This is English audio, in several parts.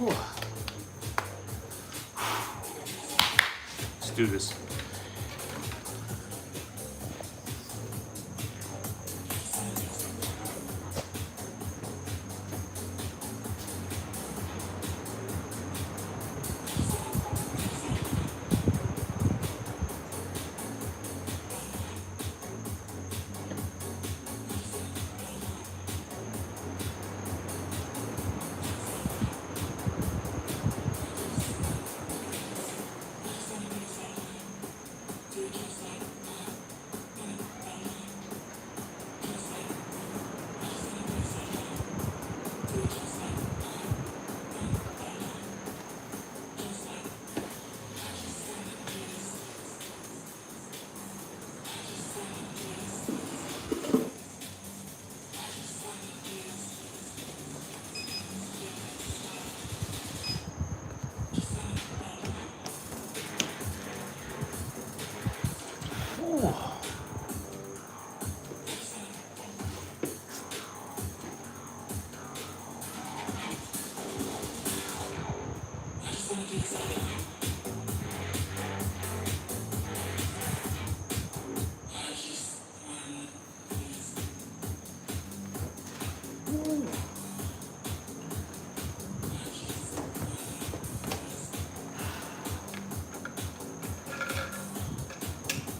Let's do this.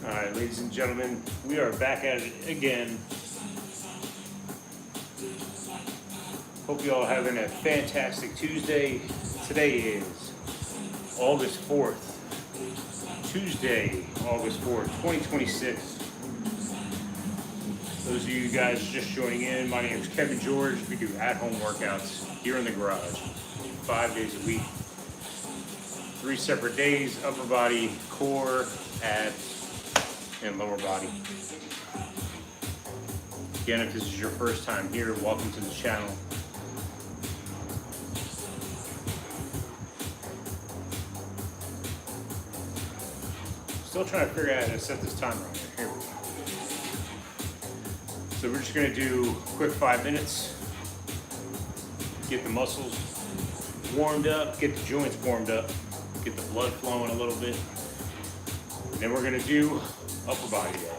All right, ladies and gentlemen, we are back at it again. Hope you all having a fantastic Tuesday. Today is August 4th. Tuesday, August 4th, 2026. Those of you guys just joining in, my name is Kevin George. We do at-home workouts here in the garage, 5 days a week. 3 separate days, upper body, core, abs, and lower body. Again, if this is your first time here, welcome to the channel. Still trying to figure out how to set this timer on here. Here we go. So we're just gonna do a quick 5 minutes. Get the muscles warmed up, get the joints warmed up, get the blood flowing a little bit. And then we're gonna do upper body day.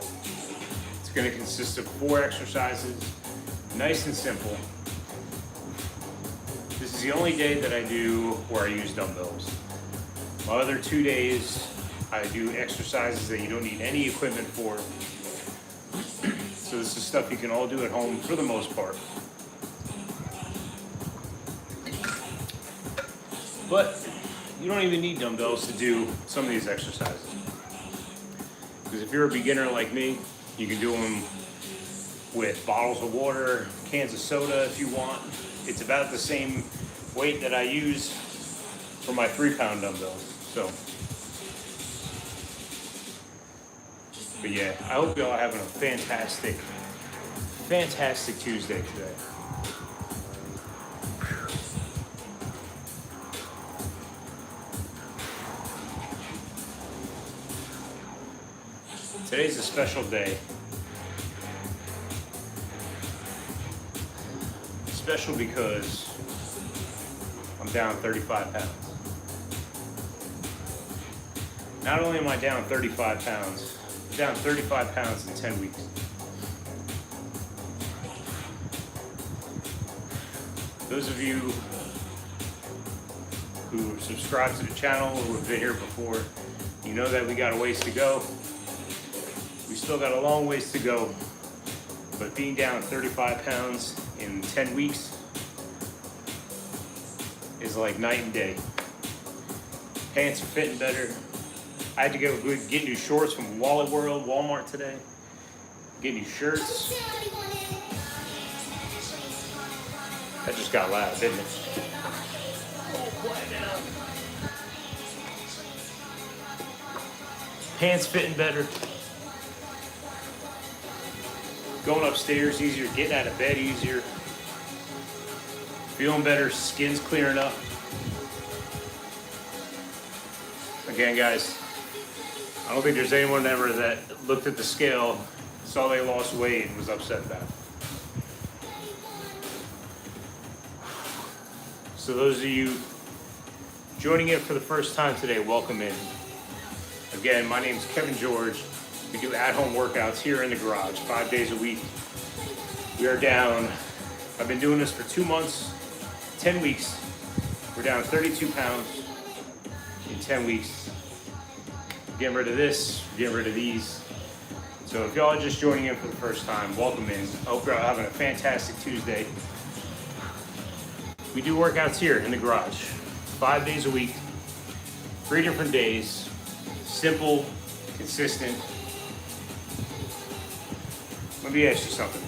It's gonna consist of 4 exercises, nice and simple. This is the only day that I do where I use dumbbells. My other 2 days, I do exercises that you don't need any equipment for. So this is stuff you can all do at home for the most part. But you don't even need dumbbells to do some of these exercises. Because if you're a beginner like me, you can do them with bottles of water, cans of soda if you want. It's about the same weight that I use for my 3-pound dumbbells. So, but yeah, I hope y'all are having a fantastic Tuesday today. Today's a special day. Special because I'm down 35 pounds. Not only am I down 35 pounds, I'm down 35 pounds in 10 weeks. Those of you who subscribe to the channel or who have been here before, you know that we got a ways to go. We still got a long ways to go, but being down 35 pounds in 10 weeks is like night and day. Pants are fitting better. I had to go get new shorts from Wally World, Walmart today. Get new shirts. That just got loud, didn't it? Pants fitting better. Going upstairs easier, getting out of bed easier. Feeling better, skin's clearing up. Again, guys, I don't think there's anyone ever that looked at the scale, saw they lost weight, and was upset about it. So those of you joining in for the first time today, welcome in. Again, my name's Kevin George. We do at-home workouts here in the garage, 5 days a week. We are down, I've been doing this for 2 months, 10 weeks. We're down 32 pounds in 10 weeks. Getting rid of this, getting rid of these. So if y'all are just joining in for the first time, welcome in. I hope you're having a fantastic Tuesday. We do workouts here in the garage, 5 days a week, 3 different days, simple, consistent. Let me ask you something.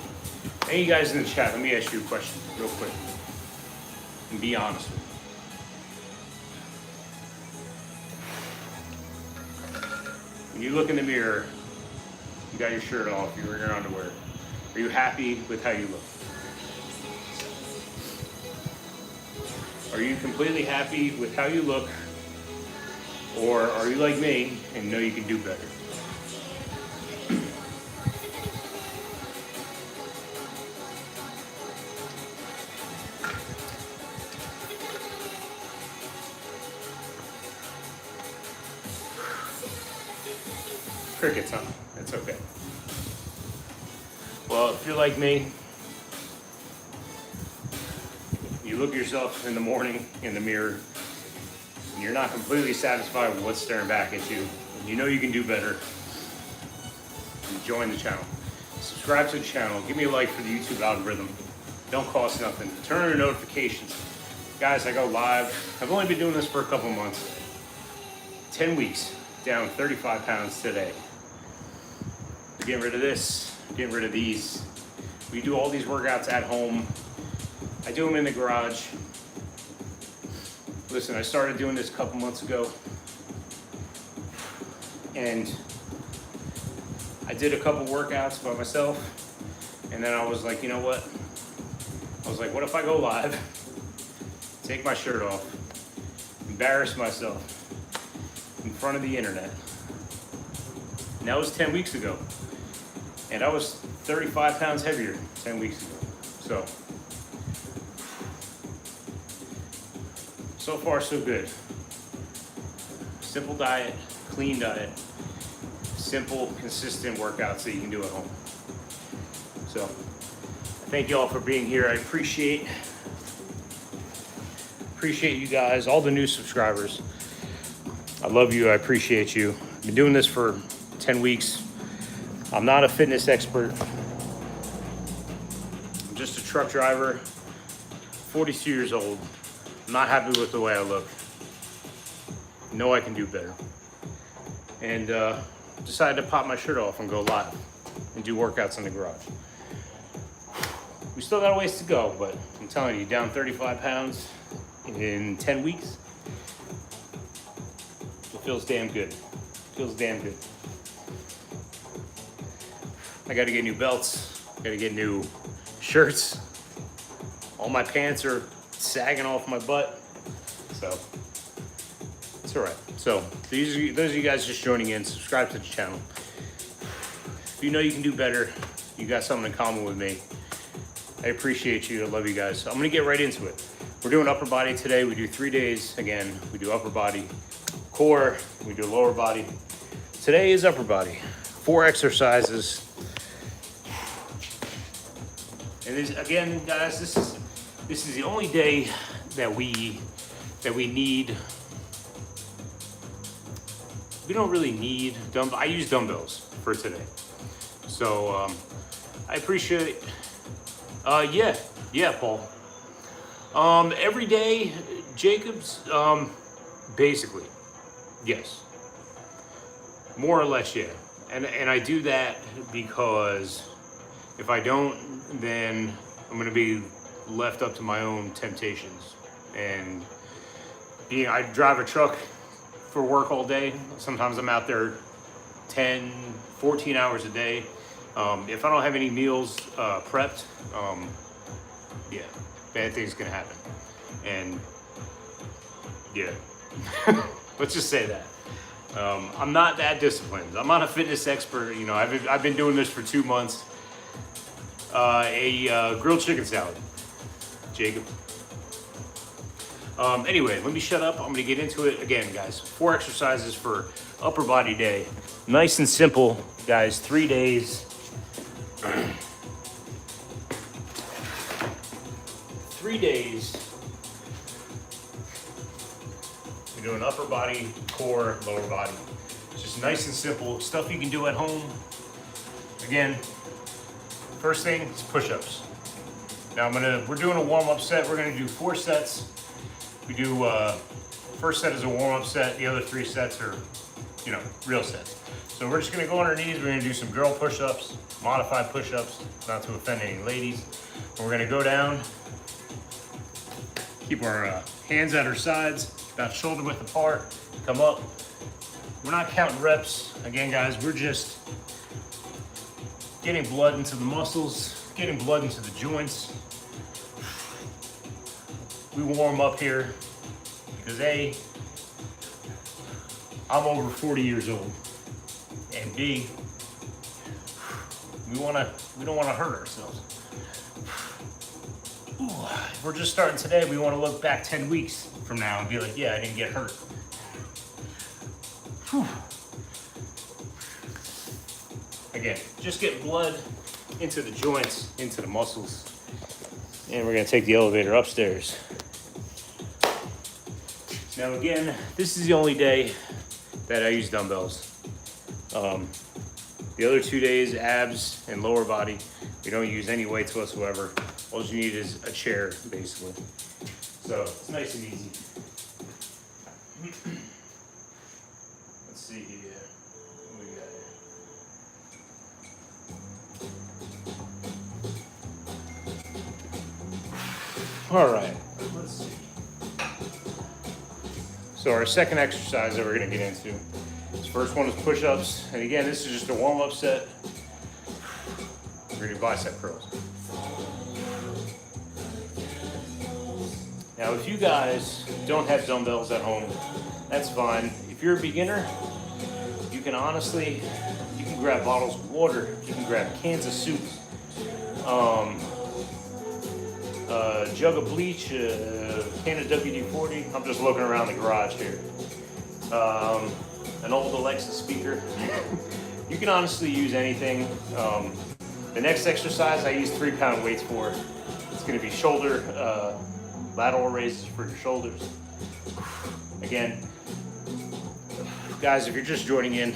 Hey, you guys in the chat, let me ask you a question real quick. And be honest with me. When you look in the mirror, you got your shirt off, you're in your underwear. Are you happy with how you look? Are you completely happy with how you look? Or are you like me and know you can do better? Crickets, huh? That's okay. Well, if you're like me, you look at yourself in the morning in the mirror, and you're not completely satisfied with what's staring back at you, and you know you can do better, join the channel. Subscribe to the channel. Give me a like for the YouTube algorithm. Don't cost nothing. Turn on your notifications. Guys, I go live. I've only been doing this for a couple months. 10 weeks, down 35 pounds today. Getting rid of this, getting rid of these. We do all these workouts at home. I do them in the garage. Listen, I started doing this a couple months ago, and I did a couple workouts by myself, and then I was like, you know what? I was like, what if I go live, take my shirt off, embarrass myself in front of the internet? And that was 10 weeks ago. And I was 35 pounds heavier 10 weeks ago. So far so good. Simple diet, clean diet, simple, consistent workouts that you can do at home. So, thank you all for being here. I appreciate you guys, all the new subscribers. I love you, I appreciate you. I've been doing this for 10 weeks. I'm not a fitness expert. I'm just a truck driver, 42 years old. I'm not happy with the way I look. Know I can do better. And decided to pop my shirt off and go live and do workouts in the garage. We still got a ways to go, but I'm telling you, down 35 pounds in 10 weeks, it feels damn good. Feels damn good. I gotta get new belts, gotta get new shirts. All my pants are sagging off my butt, so it's all right. So those of you guys just joining in, subscribe to the channel. If you know you can do better, you got something in common with me. I appreciate you, I love you guys. So I'm gonna get right into it. We're doing upper body today. We do 3 days. Again, we do upper body, core, we do lower body. Today is upper body, 4 exercises. And this, again, guys, this is the only day that we need. We don't really need dumbbells. I use dumbbells for today, so I appreciate. Yeah, Paul. Every day, Jacobs. Basically, yes. More or less, yeah. And I do that because if I don't, then I'm gonna be left up to my own temptations. And I drive a truck for work all day. Sometimes I'm out there 10, 14 hours a day. If I don't have any meals prepped, yeah, bad things can happen. And yeah, let's just say that. I'm not that disciplined. I'm not a fitness expert. You know, I've been doing this for 2 months. Grilled chicken salad, Jacob. Anyway, let me shut up. I'm gonna get into it again, guys. 4 exercises for upper body day. Nice and simple, guys. 3 days. 3 days. We're doing upper body, core, lower body. It's just nice and simple stuff you can do at home. Again, first thing is push-ups. Now we're doing a warm-up set. We're gonna do 4 sets. We do, first set is a warm-up set. The other 3 sets are, real sets. So we're just gonna go on our knees. We're gonna do some girl push-ups, modified push-ups, not to offend any ladies. And we're gonna go down, keep our hands at our sides, about shoulder width apart, come up. We're not counting reps. Again, guys, we're just getting blood into the muscles, getting blood into the joints. We warm up here because A, I'm over 40 years old, and B, we don't wanna hurt ourselves. If we're just starting today, we wanna look back 10 weeks from now and be like, yeah, I didn't get hurt. Again, just get blood into the joints, into the muscles. And we're gonna take the elevator upstairs. Now again, this is the only day that I use dumbbells. The other 2 days, abs and lower body, we don't use any weights whatsoever. All you need is a chair, basically. So it's nice and easy. Let's see here. What we got here? All right, let's see. So our second exercise that we're gonna get into, this first one is push-ups. And again, this is just a warm-up set. We're gonna do bicep curls. Now, if you guys don't have dumbbells at home, that's fine. If you're a beginner, you can grab bottles of water, you can grab cans of soup, a jug of bleach, a can of WD-40. I'm just looking around the garage here. An old Alexa speaker. You can honestly use anything. The next exercise I use 3-pound weights for. It's gonna be shoulder, lateral raises for your shoulders. Again, guys, if you're just joining in,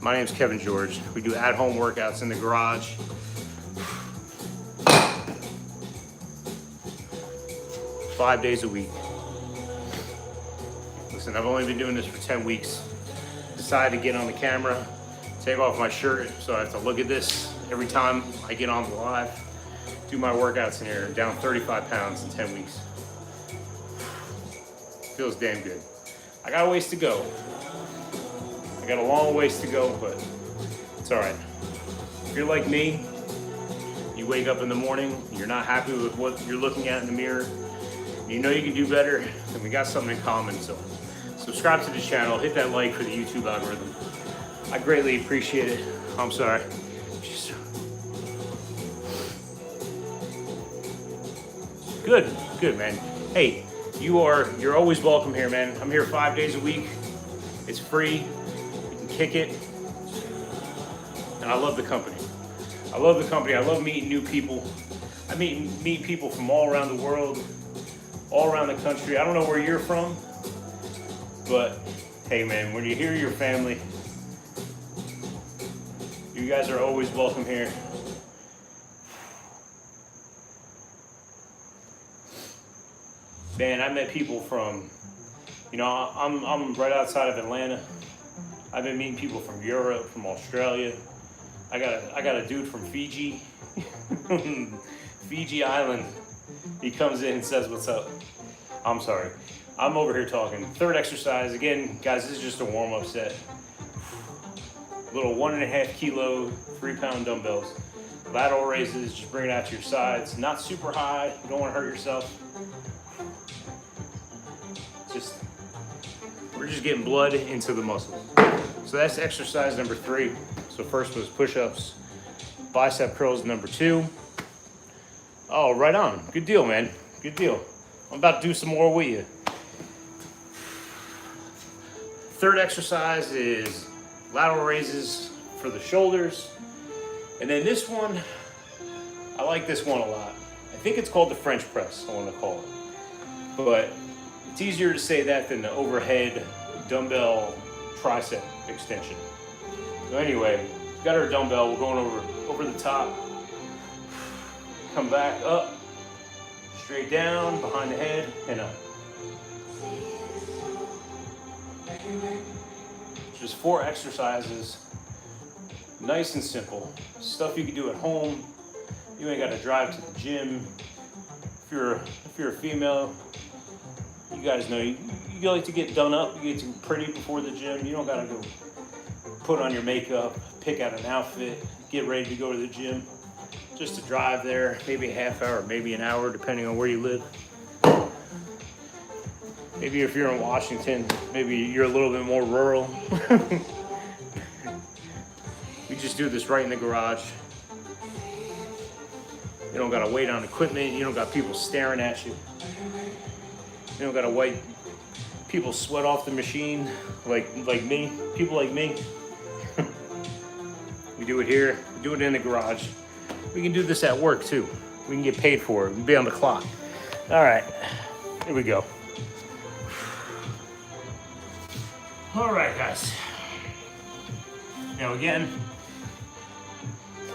my name's Kevin George. We do at-home workouts in the garage. 5 days a week. Listen, I've only been doing this for 10 weeks. Decided to get on the camera, take off my shirt, so I have to look at this every time I get on the live. Do my workouts in here, down 35 pounds in 10 weeks. Feels damn good. I got a ways to go. I got a long ways to go, but it's all right. If you're like me, you wake up in the morning, you're not happy with what you're looking at in the mirror, you know you can do better, then we got something in common. So subscribe to the channel, hit that like for the YouTube algorithm. I greatly appreciate it. I'm sorry. Good, man. Hey, you're always welcome here, man. I'm here 5 days a week. It's free. You can kick it. And I love the company. I love the company. I love meeting new people. I meet people from all around the world, all around the country. I don't know where you're from, but hey, man, when you hear your family, you guys are always welcome here. Man, I met people from, I'm right outside of Atlanta. I've been meeting people from Europe, from Australia. I got a dude from Fiji, Fiji Island. He comes in and says, "What's up?" I'm sorry. I'm over here talking. Third exercise. Again, guys, this is just a warm-up set. Little 1.5 kilo, 3-pound dumbbells. Lateral raises, just bring it out to your sides. Not super high. You don't want to hurt yourself. We're just getting blood into the muscles. So that's exercise number 3. So first was push-ups, bicep curls number 2. Oh, right on. Good deal, man. Good deal. I'm about to do some more with you. Third exercise is lateral raises for the shoulders. And then this one, I like this one a lot. I think it's called the French press, I want to call it. But it's easier to say that than the overhead dumbbell tricep extension. So anyway, got our dumbbell, we're going over the top. Come back up, straight down, behind the head, and up. Just 4 exercises, nice and simple. Stuff you can do at home. You ain't got to drive to the gym. If you're a female, you guys know you like to get done up. You get to pretty before the gym. You don't got to go put on your makeup, pick out an outfit, get ready to go to the gym. Just to drive there, maybe a half hour, maybe an hour, depending on where you live. Maybe if you're in Washington, maybe you're a little bit more rural. We just do this right in the garage. You don't gotta wait on equipment. You don't got people staring at you. You don't gotta wait people sweat off the machine like me, people like me. We do it here, we do it in the garage. We can do this at work too. We can get paid for it. We can be on the clock. All right, here we go. All right, guys. Now again,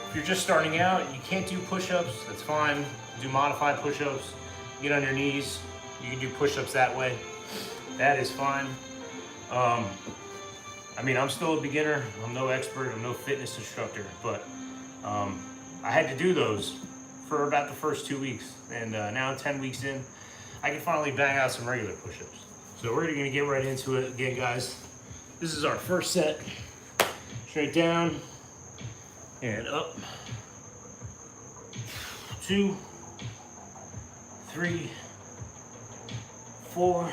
if you're just starting out and you can't do push-ups, that's fine. Do modified push-ups. Get on your knees. You can do push-ups that way. That is fine. I mean, I'm still a beginner. I'm no expert. I'm no fitness instructor, but I had to do those for about the first 2 weeks. And now 10 weeks in, I can finally bang out some regular push-ups. So we're gonna get right into it again, guys. This is our first set. Straight down and up. 2, 3, 4,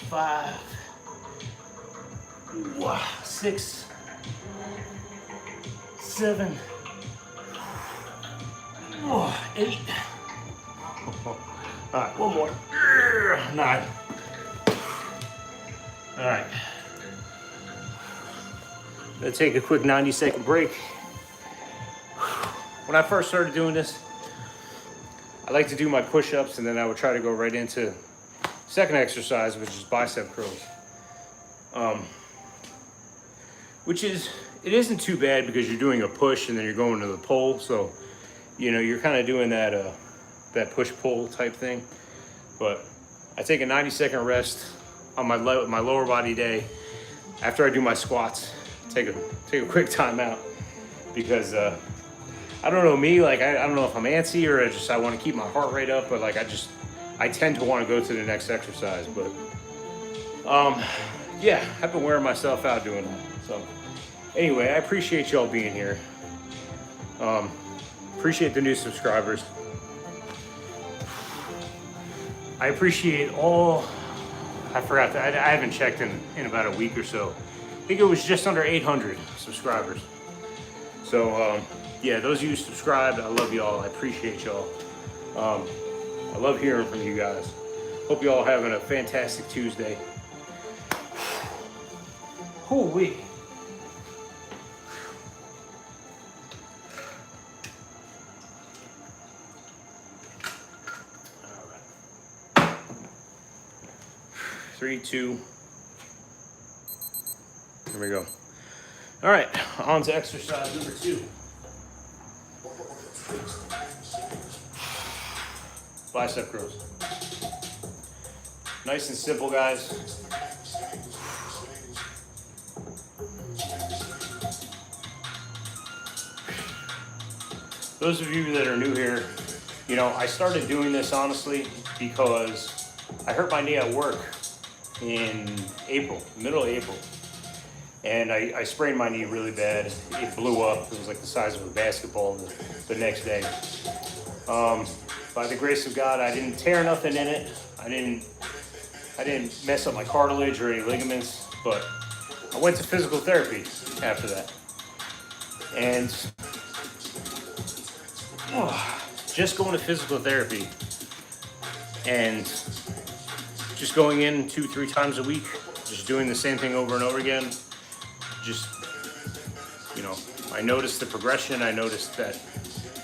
5, 6, 7, 8. All right, one more. 9. All right. Let's take a quick 90-second break. When I first started doing this, I like to do my push-ups and then I would try to go right into second exercise, which is bicep curls. It isn't too bad because you're doing a push and then you're going to the pull. So, you know, you're kind of doing that push-pull type thing. But I take a 90-second rest on my lower body day after I do my squats. Take a quick time out because I don't know me, like I don't know if I'm antsy or I want to keep my heart rate up, but like I tend to want to go to the next exercise. But yeah, I've been wearing myself out doing that. So anyway, I appreciate y'all being here. Appreciate the new subscribers. I appreciate all. I forgot that I haven't checked in about a week or so. I think it was just under 800 subscribers. So yeah, those of you subscribed, I love y'all. I appreciate y'all. I love hearing from you guys. Hope y'all having a fantastic Tuesday. Holy. All right. 3, 2. Here we go. All right, on to exercise number 2. Bicep curls. Nice and simple, guys. Those of you that are new here, you know, I started doing this honestly because I hurt my knee at work in April, middle of April. And I sprained my knee really bad. It blew up. It was like the size of a basketball the next day. By the grace of God, I didn't tear nothing in it. I didn't mess up my cartilage or any ligaments, but I went to physical therapy after that. And just going to physical therapy and just going in 2-3 times a week, just doing the same thing over and over again. Just, I noticed the progression. I noticed that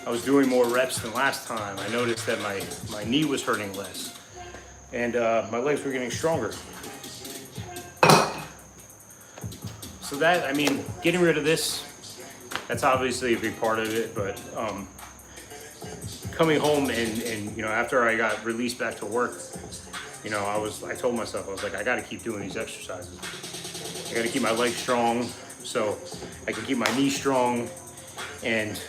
I was doing more reps than last time. I noticed that my knee was hurting less, and my legs were getting stronger. So that, getting rid of this, that's obviously a big part of it, but coming home and after I got released back to work, I told myself, I was like, I gotta keep doing these exercises. I gotta keep my legs strong so I can keep my knees strong and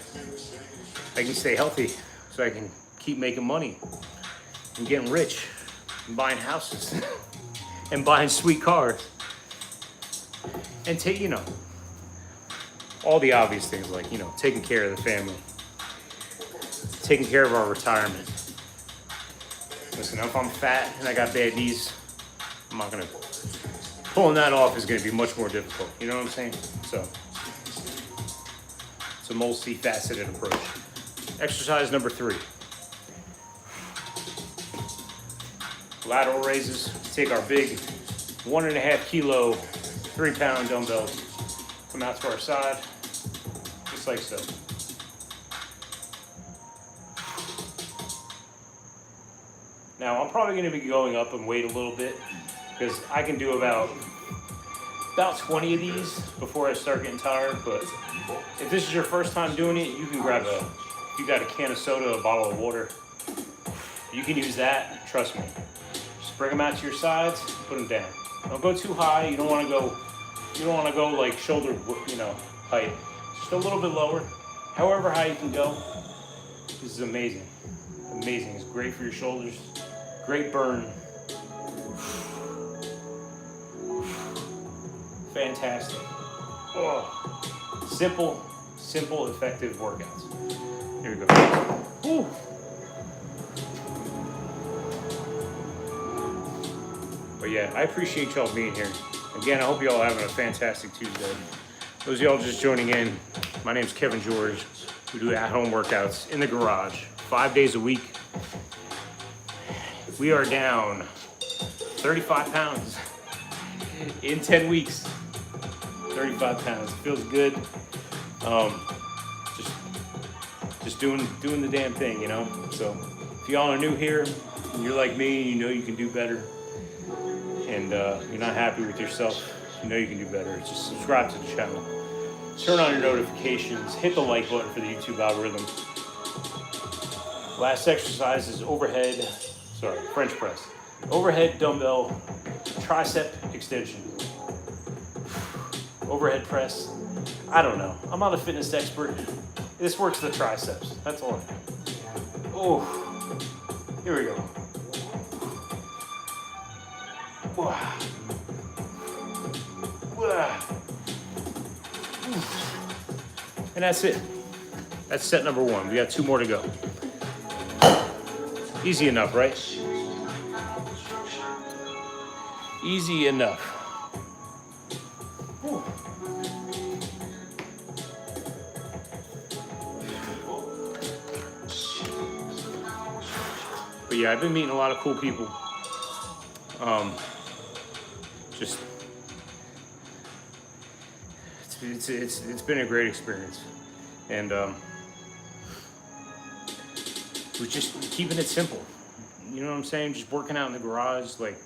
I can stay healthy so I can keep making money and getting rich and buying houses and buying sweet cars. And all the obvious things like, taking care of the family, taking care of our retirement. Listen, if I'm fat and I got bad knees, pulling that off is gonna be much more difficult. You know what I'm saying? So, it's a multifaceted approach. Exercise number 3. Lateral raises. Take our big 1.5 kilo 3-pound dumbbells, come out to our side, just like so. Now I'm probably going to be going up in weight a little bit because I can do about 20 of these before I start getting tired. But if this is your first time doing it, you can grab you got a can of soda, a bottle of water. You can use that. Trust me. Just bring them out to your sides, put them down. Don't go too high. You don't want to go like shoulder, height. Just a little bit lower. However high you can go. This is amazing. Amazing. It's great for your shoulders. Great burn. Fantastic. Oh. Simple, effective workouts. Here we go. Whew. But yeah, I appreciate y'all being here. Again, I hope y'all are having a fantastic Tuesday. Those of y'all just joining in, my name's Kevin George. We do at-home workouts in the garage, 5 days a week. We are down 35 pounds in 10 weeks. 35 pounds. It feels good. Just doing the damn thing, So if y'all are new here and you're like me, you can do better, and you're not happy with yourself, you can do better. Just subscribe to the channel. Turn on your notifications. Hit the like button for the YouTube algorithm. Last exercise is French press. Overhead dumbbell tricep extension. Overhead press. I don't know. I'm not a fitness expert. This works the triceps. That's all I know. Oh, here we go. Wow. Wow. And that's it. That's set number 1. We got 2 more to go. Easy enough, right? Easy enough. Whew. But yeah, I've been meeting a lot of cool people. It's been a great experience, and we're just keeping it simple. You know what I'm saying? Just working out in the garage, like,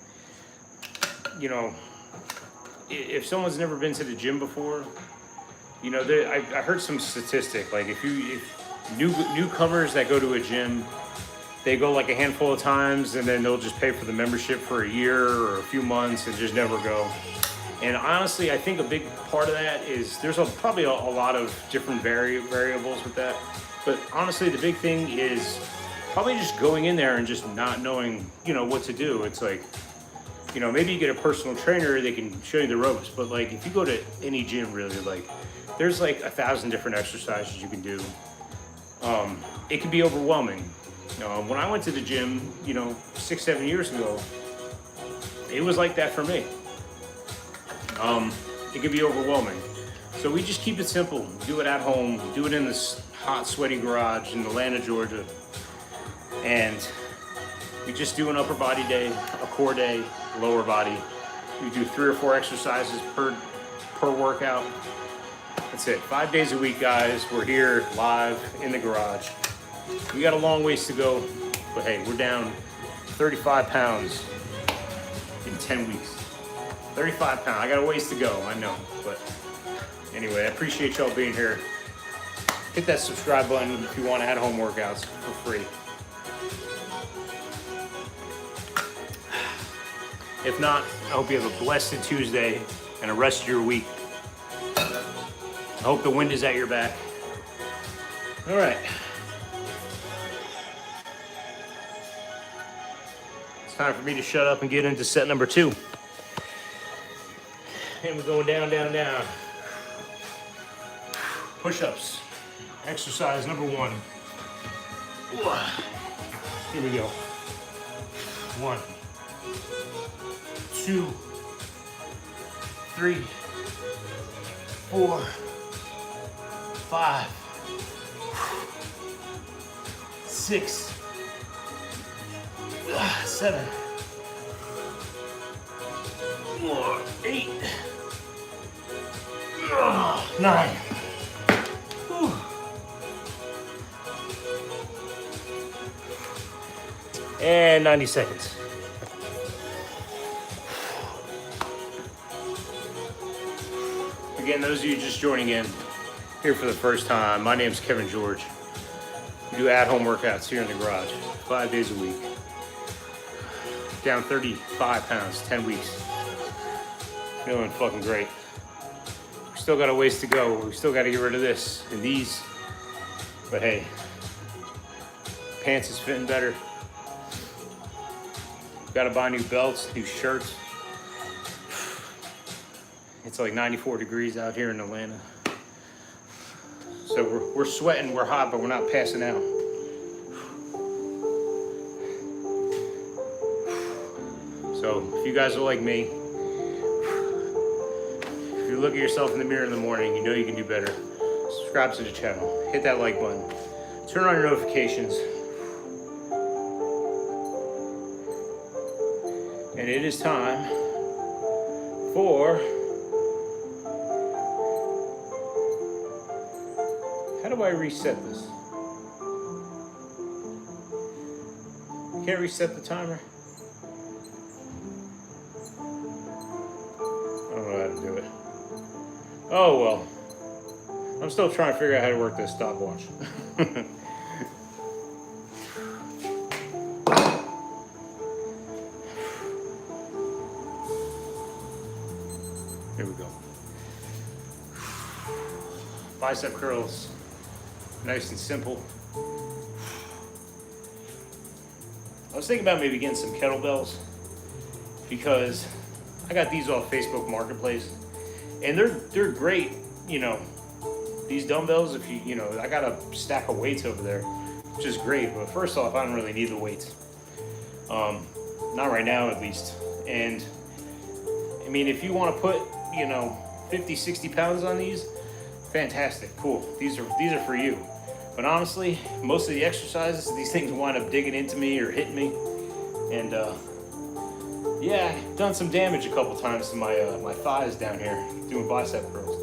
if someone's never been to the gym before, I heard some statistic, like if newcomers that go to a gym, they go like a handful of times and then they'll just pay for the membership for a year or a few months and just never go. And honestly, I think a big part of that is there's probably a lot of different variables with that. But honestly, the big thing is probably just going in there and just not knowing, what to do. It's like, maybe you get a personal trainer, they can show you the ropes. But like, if you go to any gym, really, like, there's like 1,000 different exercises you can do. It can be overwhelming. When I went to the gym, 6-7 years ago, it was like that for me. It can be overwhelming. So we just keep it simple. Do it at home. Do it in this hot, sweaty garage in Atlanta, Georgia. And We just do an upper body day, a core day, lower body. We do 3 or 4 exercises per workout. That's it. 5 days a week, guys. We're here live in the garage. We got a long ways to go, but hey, we're down 35 pounds in 10 weeks. 35 pounds. I got a ways to go, I know. But anyway, I appreciate y'all being here. Hit that subscribe button if you want at-home workouts for free. If not, I hope you have a blessed Tuesday and a rest of your week. I hope the wind is at your back. All right. It's time for me to shut up and get into set number 2. And we're going down, down, down. Push-ups. Exercise number 1. Here we go. 1, 2, 3, 4, 5, 6, 7, 8, 9. And 90 seconds. Again, those of you just joining in here for the first time, my name's Kevin George. We do at-home workouts here in the garage, 5 days a week. Down 35 pounds, 10 weeks. Feeling fucking great. We still got a ways to go. We still got to get rid of this and these. But hey, pants is fitting better. Got to buy new belts, new shirts. It's like 94 degrees out here in Atlanta. So we're sweating, we're hot, but we're not passing out. So if you guys are like me, if you look at yourself in the mirror in the morning, you know you can do better. Subscribe to the channel, hit that like button, turn on your notifications. And it is time for, how do I reset this? I can't reset the timer? I don't know how to do it. Oh well. I'm still trying to figure out how to work this stopwatch. Here we go. Bicep curls, nice and simple. I was thinking about maybe getting some kettlebells because I got these off Facebook Marketplace, and they're great. You know, these dumbbells. If you know, I got a stack of weights over there, which is great. But first off, I don't really need the weights. Not right now, at least. And I mean, if you want to put, you know, 50, 60 pounds on these, fantastic, cool. These are for you. But honestly, most of the exercises, these things wind up digging into me or hitting me. And yeah, done some damage a couple times to my my thighs down here doing bicep curls.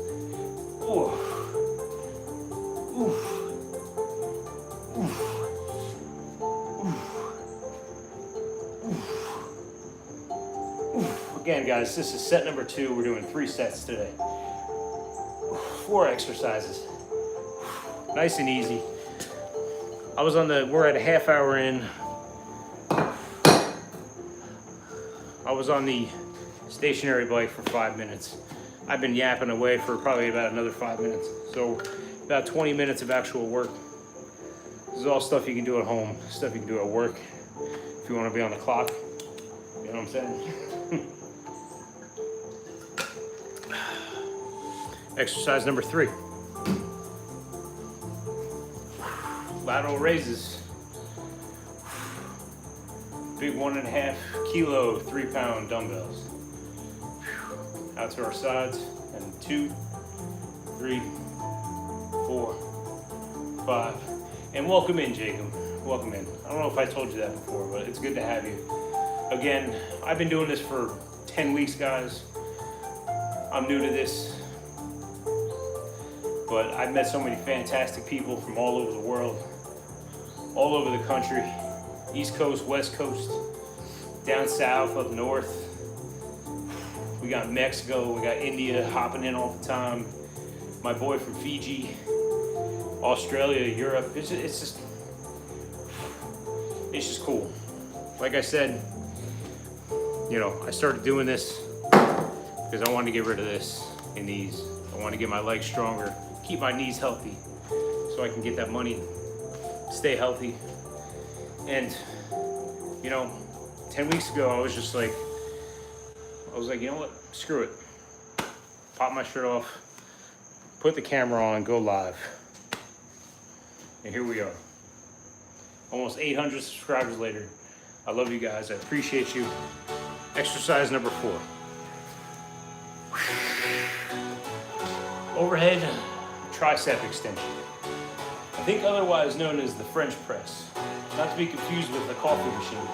Ooh. Oof. Oof. Again, guys, this is set number 2. We're doing 3 sets today. 4 exercises. Nice and easy. We're at a half hour in. I was on the stationary bike for 5 minutes. I've been yapping away for probably about another 5 minutes. So about 20 minutes of actual work. This is all stuff you can do at home, stuff you can do at work. If you want to be on the clock, you know what I'm saying? Exercise number 3. Lateral raises. Big 1.5 kilo, 3-pound dumbbells. Out to our sides, and 2, 3, 4, 5. And welcome in, Jacob. welcome in. I don't know if I told you that before, but it's good to have you. Again, I've been doing this for 10 weeks, guys. I'm new to this, but I've met so many fantastic people from all over the world, all over the country, East Coast, West Coast, down south, up north. We got Mexico, we got India hopping in all the time. My boy from Fiji, Australia, Europe. It's just cool. Like I said, you know, I started doing this because I wanted to get rid of this and these. I want to get my legs stronger, keep my knees healthy, so I can get that money, stay healthy. And you know, 10 weeks ago, I was like, you know what? Screw it. Pop my shirt off, put the camera on, go live. And here we are. Almost 800 subscribers later. I love you guys. I appreciate you. Exercise number 4. Overhead tricep extension. I think otherwise known as the French press. Not to be confused with the coffee machine.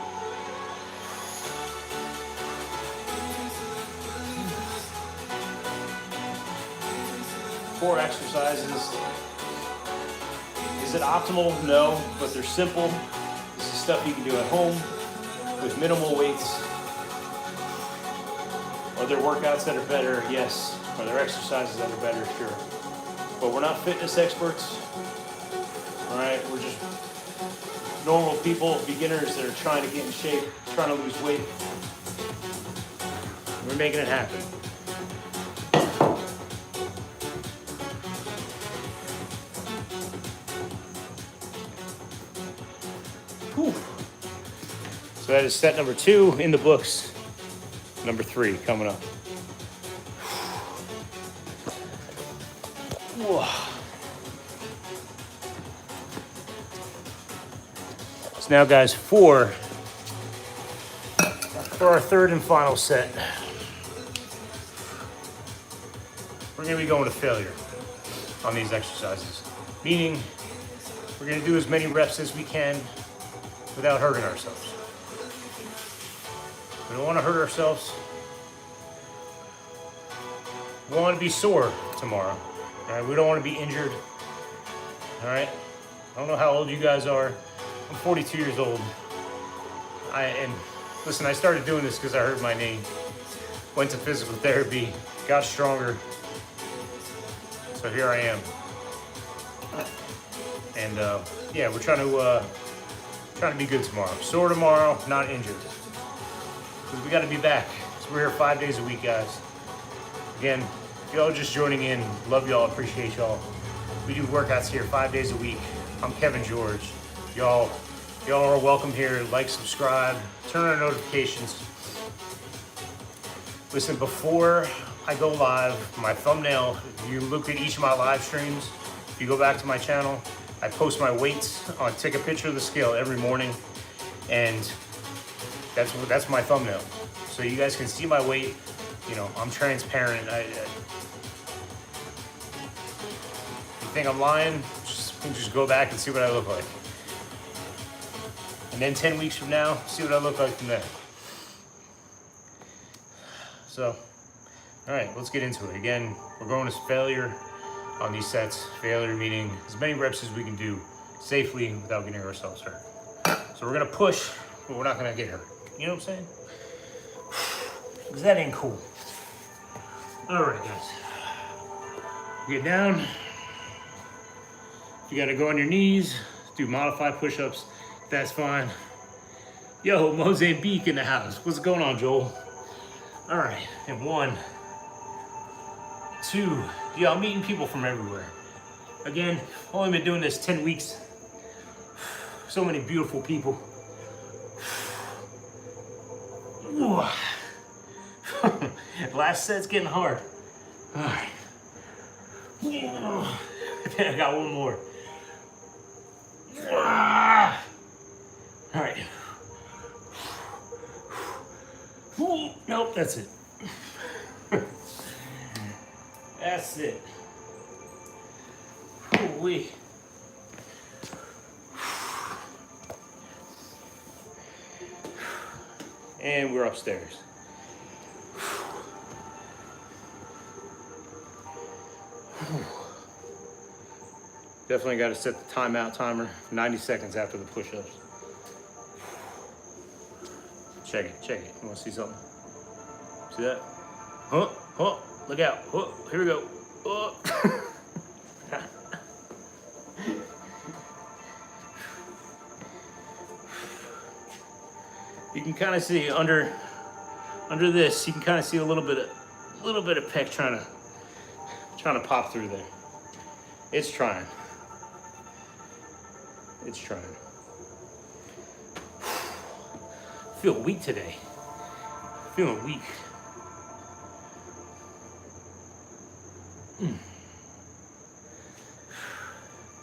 Four exercises. Is it optimal? No, but they're simple. This is stuff you can do at home with minimal weights. Are there workouts that are better? Yes. Are there exercises that are better? Sure. But we're not fitness experts. All right, we're just normal people, beginners that are trying to get in shape, trying to lose weight. We're making it happen. Whew. So that is set number 2 in the books. Number 3 coming up. Whoa. So now, guys, for our third and final set, we're going to be going to failure on these exercises. Meaning, we're going to do as many reps as we can without hurting ourselves. We don't want to hurt ourselves. We don't want to be sore tomorrow. All right? We don't want to be injured. All right? I don't know how old you guys are. I'm 42 years old. And listen, I started doing this because I hurt my knee. Went to physical therapy, got stronger. So here I am. And yeah, we're trying to be good tomorrow. Sore tomorrow, not injured. Because we got to be back. So we're here 5 days a week, guys. Again, y'all just joining in. Love y'all, appreciate y'all. We do workouts here 5 days a week. I'm Kevin George. Y'all are welcome here. Like, subscribe, turn on notifications. Listen, before I go live, my thumbnail, if you look at each of my live streams, if you go back to my channel, I post my weights on, take a picture of the scale every morning, and that's my thumbnail. So you guys can see my weight. You know, I'm transparent. You think I'm lying? Just go back and see what I look like. And then 10 weeks from now, see what I look like from there. So, all right, let's get into it. Again, we're going to failure on these sets. Failure meaning as many reps as we can do safely without getting ourselves hurt. So we're gonna push, but we're not gonna get hurt. You know what I'm saying? Because that ain't cool. All right, guys. Get down. You gotta go on your knees, do modified push-ups. That's fine. Yo, Mozambique in the house. What's going on, Joel? All right, and 1, 2. Yeah, I'm meeting people from everywhere. Again, only been doing this 10 weeks. So many beautiful people. Last set's getting hard. All right. I got one more. All right. Nope, that's it. That's it. Holy. And we're upstairs. Definitely got to set the timeout timer 90 seconds after the push-ups. Check it, check it. You want to see something? See that? Huh, huh, look out. Huh, here we go. You can kind of see under this, you can kind of see a little bit of pec trying to pop through there. It's trying. It's trying. I feel weak today. Feeling weak.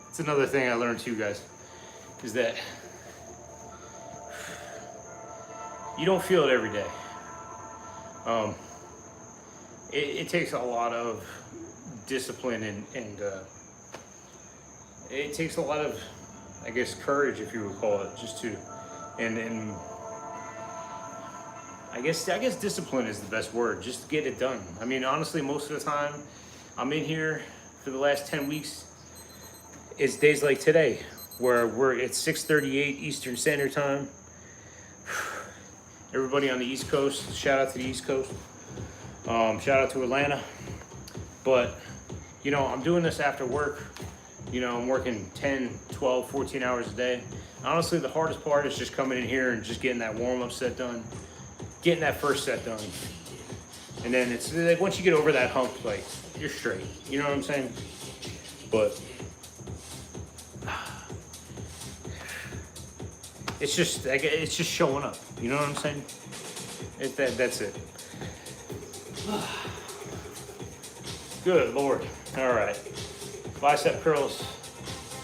It's another thing I learned too, guys, is that you don't feel it every day. It takes a lot of discipline and it takes a lot of, I guess, courage, if you would call it, just to, and I guess discipline is the best word, just to get it done. I mean, honestly, most of the time I'm in here for the last 10 weeks. It's days like today where it's 6:38 Eastern Standard Time. Everybody on the East Coast, shout out to the East Coast. Shout out to Atlanta. But, you know, I'm doing this after work. You know, I'm working 10, 12, 14 hours a day. Honestly, the hardest part is just coming in here and just getting that warm-up set done. Getting that first set done. And then it's like, once you get over that hump, like, you're straight. You know what I'm saying? But it's just showing up. You know what I'm saying? That's it. Good Lord. All right. Bicep curls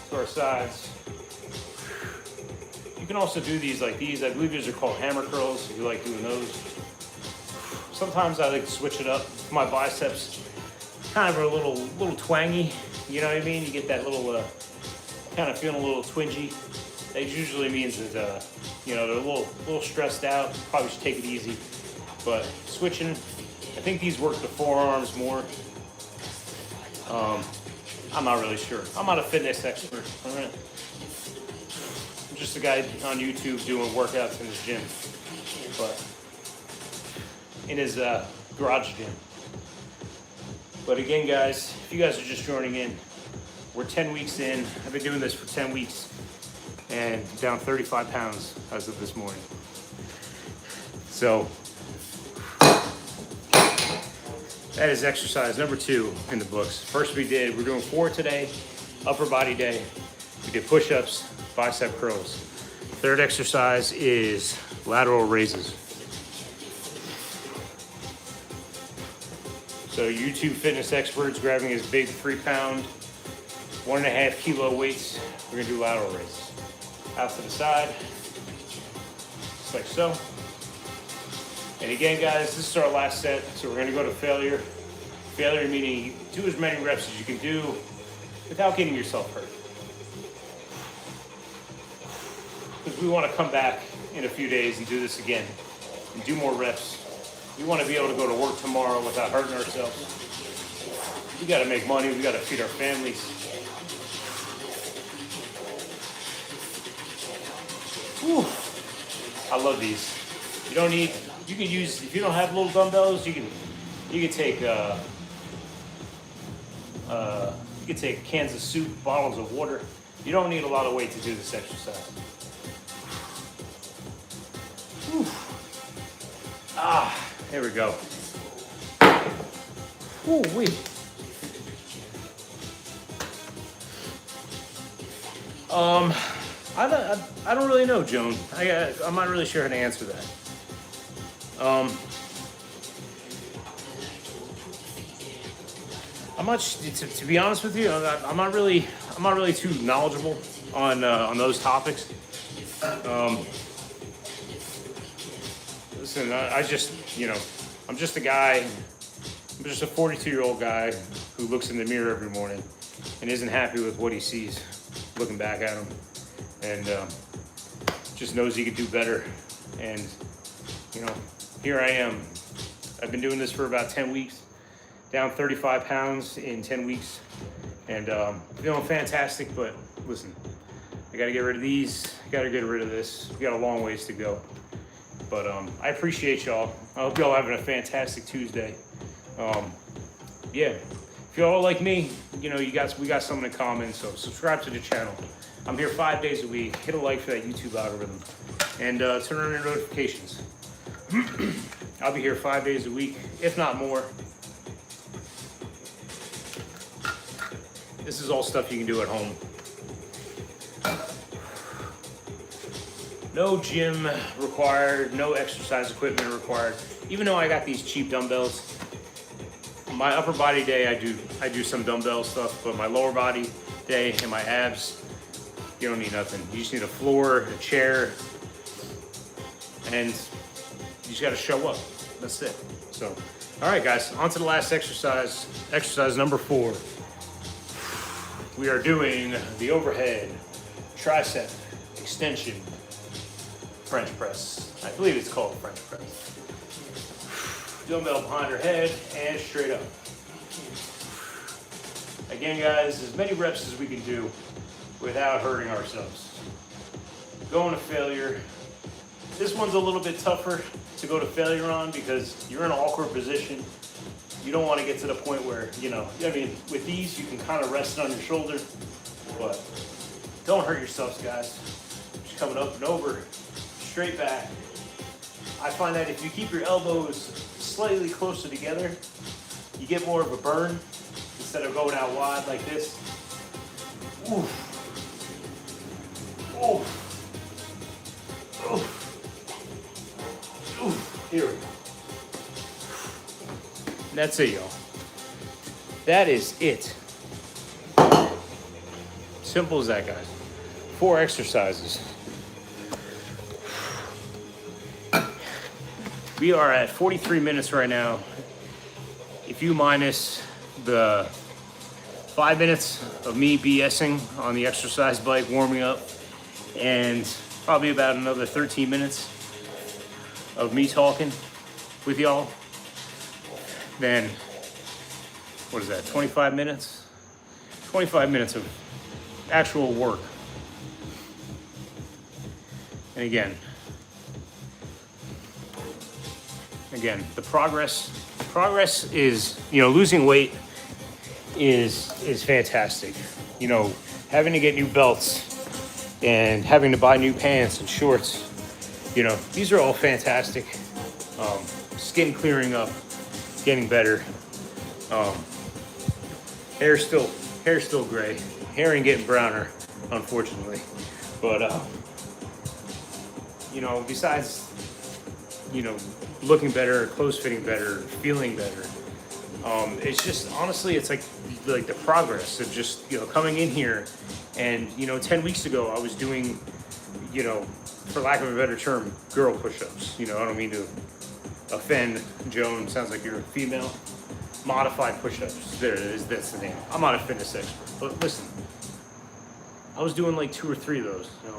to our sides. You can also do these like these. I believe these are called hammer curls if you like doing those. Sometimes I like to switch it up. My biceps kind of are a little twangy. You know what I mean? You get that little kind of feeling a little twingy. That usually means that you know, they're a little stressed out. Probably should take it easy. But switching, I think these work the forearms more. I'm not really sure. I'm not a fitness expert. All right. I'm just a guy on YouTube doing workouts in his gym, but in his garage gym. But again, guys, if you guys are just joining in, we're 10 weeks in. I've been doing this for 10 weeks and down 35 pounds as of this morning. So that is exercise number 2 in the books. First we're doing 4 today, upper body day. We did push-ups, bicep curls. Third exercise is lateral raises. So YouTube fitness experts grabbing his big 3-pound, 1.5 kilo weights. We're gonna do lateral raises. Out to the side, just like so. And again, guys, this is our last set, so we're gonna go to failure. Failure meaning do as many reps as you can do without getting yourself hurt. Because we wanna come back in a few days and do this again and do more reps. We wanna be able to go to work tomorrow without hurting ourselves. We gotta make money, we gotta feed our families. Whew. I love these. You don't need, you can use, if you don't have little dumbbells, you can take cans of soup, bottles of water. You don't need a lot of weight to do this exercise. Whew. There we go. Ooh-wee. I don't really know, Joan. I'm not really sure how to answer that. I'm not, to be honest with you, I'm not really too knowledgeable on those topics. Listen, I just, you know, I'm just a guy. I'm just a 42-year-old guy who looks in the mirror every morning and isn't happy with what he sees looking back at him, and just knows he could do better. And you know, here I am. I've been doing this for about 10 weeks, down 35 pounds in 10 weeks, and feeling fantastic. But listen, I got to get rid of these, got to get rid of this. We got a long ways to go. But I appreciate y'all. I hope y'all having a fantastic Tuesday. Yeah, if y'all like me, you know, we got something in common. So subscribe to the channel. I'm here 5 days a week. Hit a like for that YouTube algorithm, and turn on your notifications. I'll be here 5 days a week, if not more. This is all stuff you can do at home. No gym required, no exercise equipment required. Even though I got these cheap dumbbells, my upper body day I do some dumbbell stuff, but my lower body day and my abs, you don't need nothing. You just need a floor, a chair, and you just gotta show up. That's it. So, all right guys, on to the last exercise. Exercise number 4. We are doing the overhead tricep extension French press. I believe it's called French press. Dumbbell behind her head and straight up. Again guys, as many reps as we can do without hurting ourselves. Going to failure. This one's a little bit tougher to go to failure on because you're in an awkward position. You don't want to get to the point where, you know, I mean, with these you can kind of rest it on your shoulder, but don't hurt yourselves guys. Just coming up and over, straight back. I find that if you keep your elbows slightly closer together, you get more of a burn instead of going out wide like this. Oof. Oof. Oof. Oof. Here we go. And that's it, y'all. That is it. Simple as that, guys. 4 exercises. We are at 43 minutes right now. If you minus the 5 minutes of me BSing on the exercise bike, warming up, and probably about another 13 minutes of me talking with y'all, then what is that, 25 minutes? 25 minutes of actual work. And again, the progress is, you know, losing weight is fantastic. You know, having to get new belts and having to buy new pants and shorts, you know, these are all fantastic. Skin clearing up, getting better. Hair's still gray. Hair ain't getting browner, unfortunately. But you know, besides, you know, looking better, clothes fitting better, feeling better, it's just, honestly, it's like the progress of just, you know, coming in here. And, you know, 10 weeks ago I was doing, you know, for lack of a better term, girl push-ups. You know, I don't mean to offend Joan, sounds like you're a female. Modified push-ups, there it is, that's the name. I'm not a fitness expert, but listen, I was doing like 2 or 3 of those, and I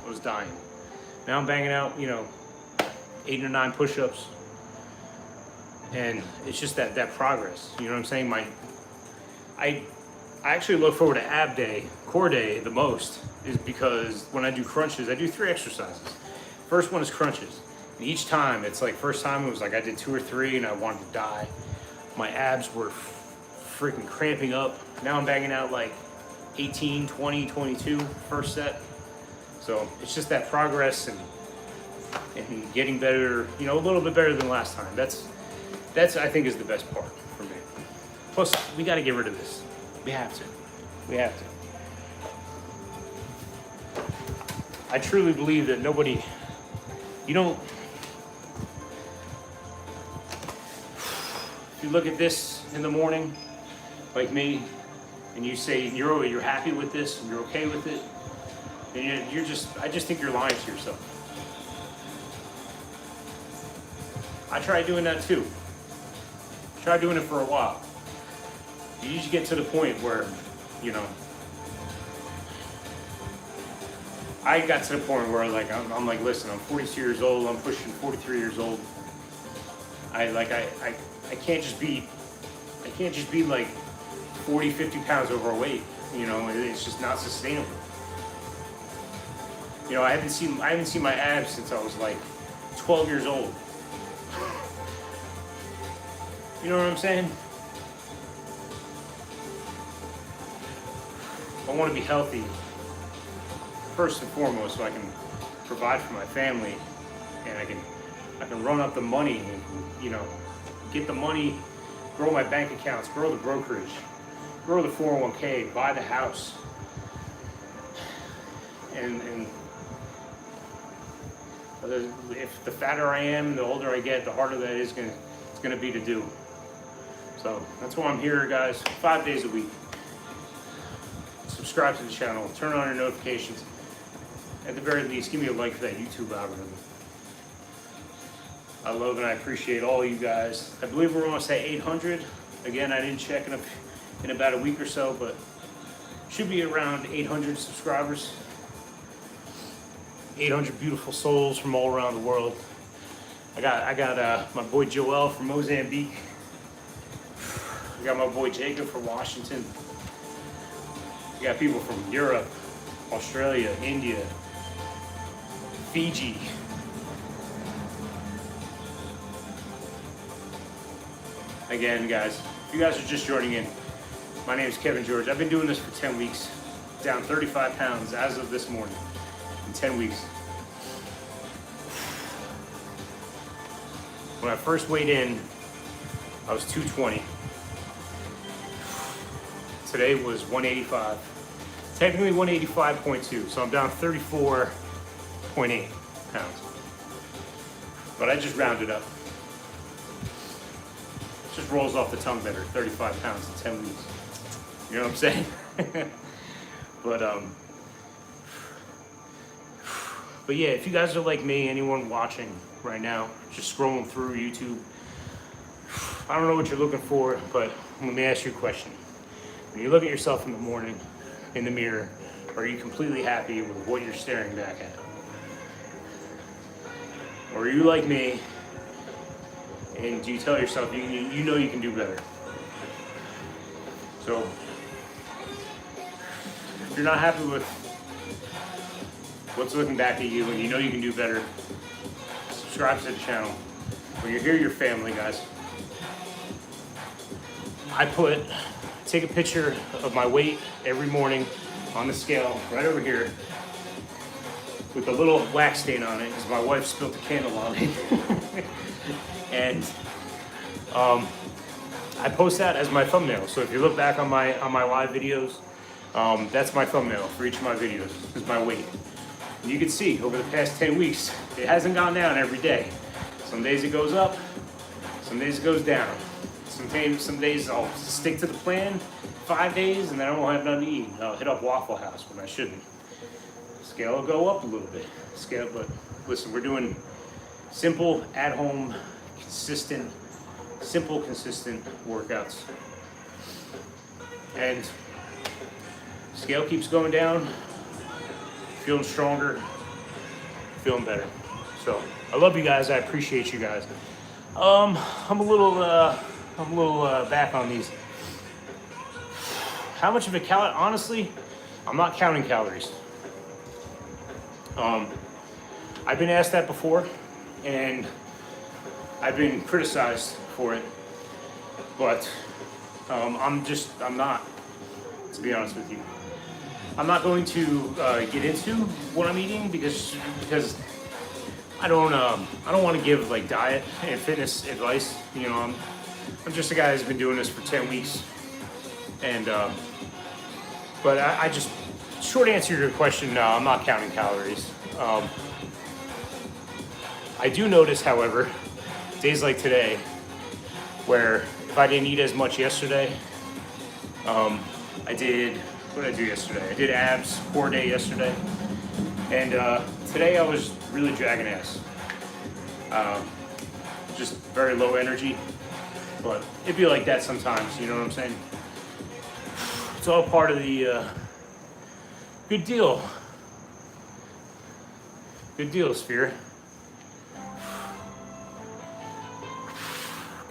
was dying. Now I'm banging out, you know, 8 or 9 push-ups, and it's just that progress. You know what I'm saying? I actually look forward to ab day, core day the most, is because when I do crunches, I do 3 exercises. First one is crunches. And each time, it's like, first time it was like I did 2 or 3 and I wanted to die. My abs were freaking cramping up. Now I'm banging out like 18, 20, 22 first set. So it's just that progress and getting better, you know, a little bit better than last time. That's I think is the best part for me. Plus, we got to get rid of this. We have to. We have to. I truly believe that nobody, you don't, if you look at this in the morning, like me, and you say you're happy with this and you're okay with it, then I just think you're lying to yourself. I tried doing that too. Tried doing it for a while. You just get to the point where, you know, I got to the point where like I'm like, listen, I'm 42 years old. I'm pushing 43 years old. I can't just be like 40, 50 pounds overweight. You know, it's just not sustainable. You know, I haven't seen my abs since I was like 12 years old. You know what I'm saying? I want to be healthy first and foremost, so I can provide for my family, and I can run up the money, and, you know, get the money, grow my bank accounts, grow the brokerage, grow the 401k, buy the house, and if the fatter I am, the older I get, the harder that it's gonna be to do. So that's why I'm here, guys, 5 days a week. Subscribe to the channel, turn on your notifications. At the very least, give me a like for that YouTube algorithm. I love and I appreciate all you guys. I believe we're almost at 800. Again, I didn't check in about a week or so, but should be around 800 subscribers. 800 beautiful souls from all around the world. I got my boy Joel from Mozambique. I got my boy Jacob from Washington. I got people from Europe, Australia, India, Fiji. Again, guys, if you guys are just joining in, my name is Kevin George. I've been doing this for 10 weeks, down 35 pounds as of this morning, in 10 weeks. When I first weighed in, I was 220. Today was 185. Technically 185.2, so I'm down 34.8 pounds. But I just rounded up. It just rolls off the tongue better, 35 pounds in 10 weeks. You know what I'm saying? But yeah, if you guys are like me, anyone watching right now, just scrolling through YouTube, I don't know what you're looking for, but let me ask you a question. When you look at yourself in the morning, in the mirror, are you completely happy with what you're staring back at? Or are you like me, and do you tell yourself you know you can do better? So, if you're not happy with what's looking back at you and you know you can do better, subscribe to the channel. When you're here, your family, guys. Take a picture of my weight every morning on the scale right over here with a little wax stain on it because my wife spilled the candle on it. And I post that as my thumbnail. So if you look back on my live videos, that's my thumbnail for each of my videos, is my weight. And you can see over the past 10 weeks, it hasn't gone down every day. Some days it goes up, some days it goes down. Some days I'll stick to the plan, 5 days, and then I won't have nothing to eat. I'll hit up Waffle House when I shouldn't. Scale will go up a little bit. But listen, we're doing simple, at-home, consistent workouts. And scale keeps going down, feeling stronger, feeling better. So I love you guys. I appreciate you guys. I'm a little back on these. How much of a calorie? Honestly, I'm not counting calories. I've been asked that before, and I've been criticized for it. But I'm not. To be honest with you, I'm not going to get into what I'm eating because I don't want to give like diet and fitness advice. You know, I'm just a guy who's been doing this for 10 weeks, and but I just, short answer to your question, no, I'm not counting calories. I do notice, however, days like today, where if I didn't eat as much yesterday, what did I do yesterday? I did abs, core day yesterday, and today I was really dragging ass. Just very low energy, but it'd be like that sometimes, you know what I'm saying? It's all part of the good deal. Good deal, Sphere.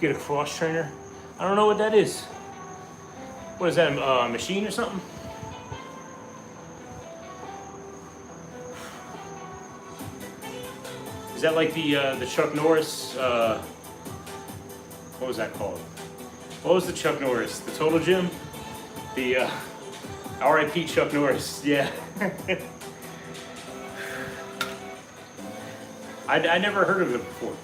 Get a cross trainer. I don't know what that is. What is that, a machine or something? Is that like the Chuck Norris, what was that called? What was the Chuck Norris? The Total Gym? The R.I.P. Chuck Norris, yeah. I never heard of it before.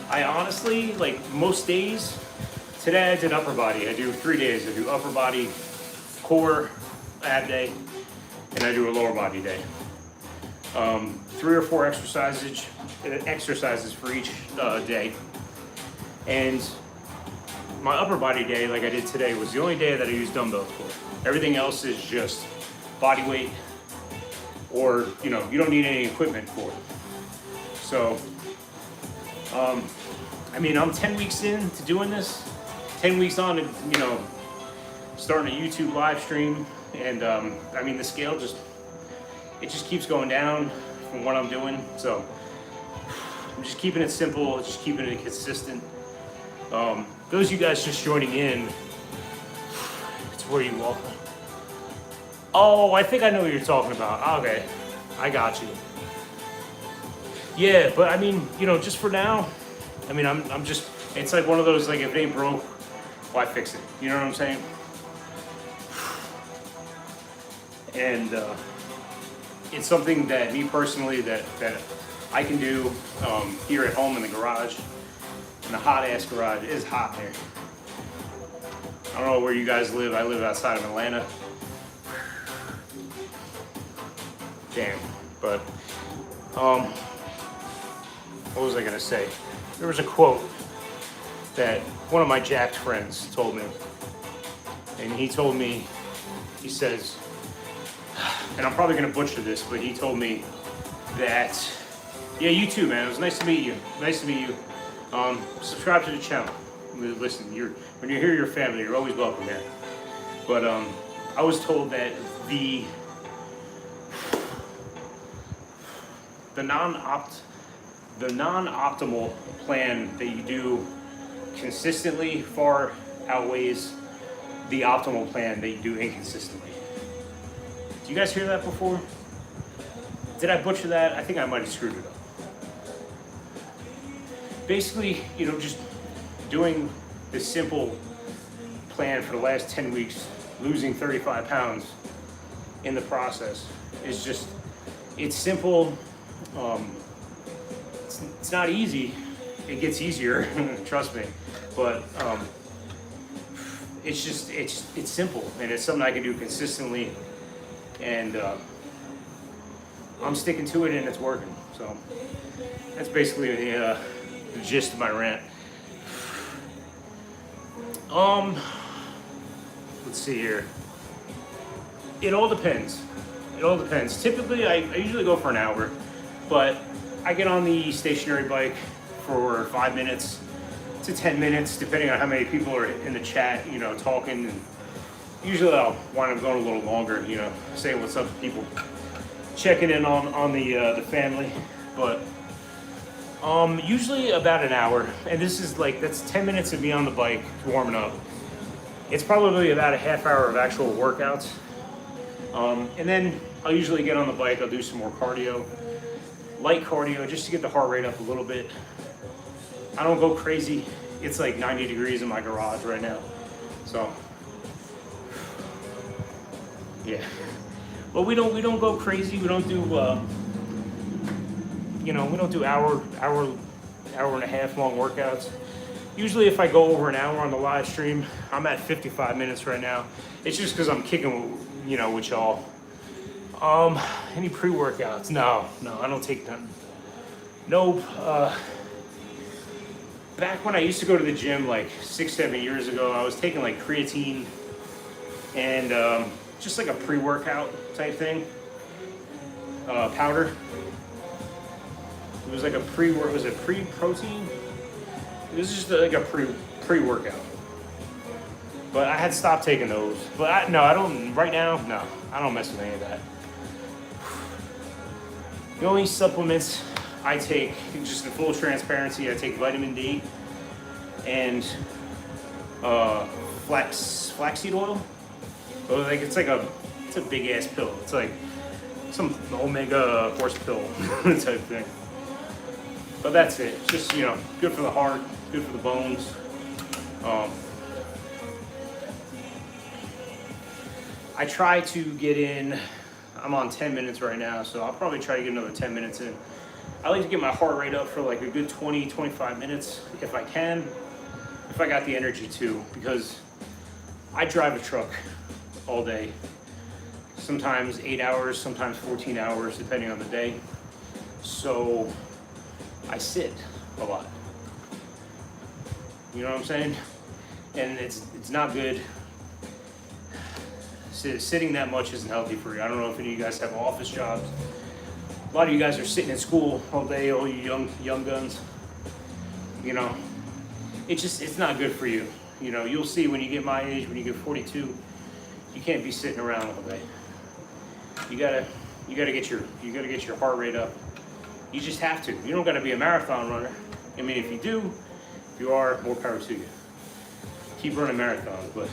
I honestly, like most days, today I did upper body. I do 3 days. I do upper body, core, ab day, and I do a lower body day. 3 or 4 exercises for each day. And my upper body day, like I did today, was the only day that I used dumbbells for. Everything else is just body weight, or you don't need any equipment for it. So, I mean, I'm 10 weeks into doing this, 10 weeks on to, starting a YouTube live stream, and I mean, the scale just keeps going down from what I'm doing. So I'm just keeping it simple, just keeping it consistent. Those of you guys just joining in, it's where you walk. Oh, I think I know what you're talking about. Okay, I got you. Yeah, but I mean, just for now, I mean, I'm just, it's like one of those, like, if it ain't broke, why fix it? You know what I'm saying? And it's something that me personally, that I can do here at home in the garage, in the hot ass garage. It is hot there. I don't know where you guys live. I live outside of Atlanta. Damn. But what was I gonna say? There was a quote that one of my jacked friends told me, and he told me, he says, and I'm probably gonna butcher this, but he told me that, yeah, you too, man. It was nice to meet you. Nice to meet you. Subscribe to the channel. Listen, when you're here, your family, you're always welcome here. But I was told that the non-optimal plan that you do consistently far outweighs the optimal plan that you do inconsistently. Do you guys hear that before? Did I butcher that? I think I might have screwed it up. Basically, just doing this simple plan for the last 10 weeks, losing 35 pounds in the process is just, it's simple. It's not easy. It gets easier, trust me. But it's simple, and it's something I can do consistently, and I'm sticking to it, and it's working. So that's basically the gist of my rant. Let's see here. It all depends. It all depends. Typically, I usually go for an hour, but I get on the stationary bike for 5 minutes to 10 minutes, depending on how many people are in the chat, talking. And usually I'll wind up going a little longer, saying what's up to people, checking in on the family. But usually about an hour, and this is that's 10 minutes of me on the bike warming up. It's probably about a half hour of actual workouts. And then I'll usually get on the bike, I'll do some more cardio, light cardio, just to get the heart rate up a little bit. I don't go crazy. It's like 90 degrees in my garage right now. So, yeah. Well, we don't go crazy. We don't do, we don't do hour and a half long workouts. Usually if I go over an hour on the live stream, I'm at 55 minutes right now. It's just because I'm kicking, with y'all. Any pre-workouts? No, I don't take none. Nope. Back when I used to go to the gym 6-7 years ago, I was taking creatine and just a pre-workout type thing. Powder. It was like a was it pre-protein? It was just a pre-workout. But I had stopped taking those. But I don't, right now, no, I don't mess with any of that. The only supplements I take, just in full transparency, I take vitamin D and flaxseed oil. So like it's a big ass pill. It's like some omega horse pill type thing. But that's it. Just good for the heart, good for the bones. I try to get in. I'm on 10 minutes right now, so I'll probably try to get another 10 minutes in. I like to get my heart rate up for like a good 20, 25 minutes if I can, if I got the energy to, because I drive a truck all day. Sometimes 8 hours, sometimes 14 hours, depending on the day. So I sit a lot. You know what I'm saying? And it's not good. Sitting that much isn't healthy for you. I don't know if any of you guys have office jobs. A lot of you guys are sitting in school all day, all you young guns. It's not good for you. You'll see when you get my age, when you get 42, you can't be sitting around all day. You gotta get your heart rate up. You just have to. You don't gotta be a marathon runner. I mean, if you do, if you are, more power to you. Keep running marathons, but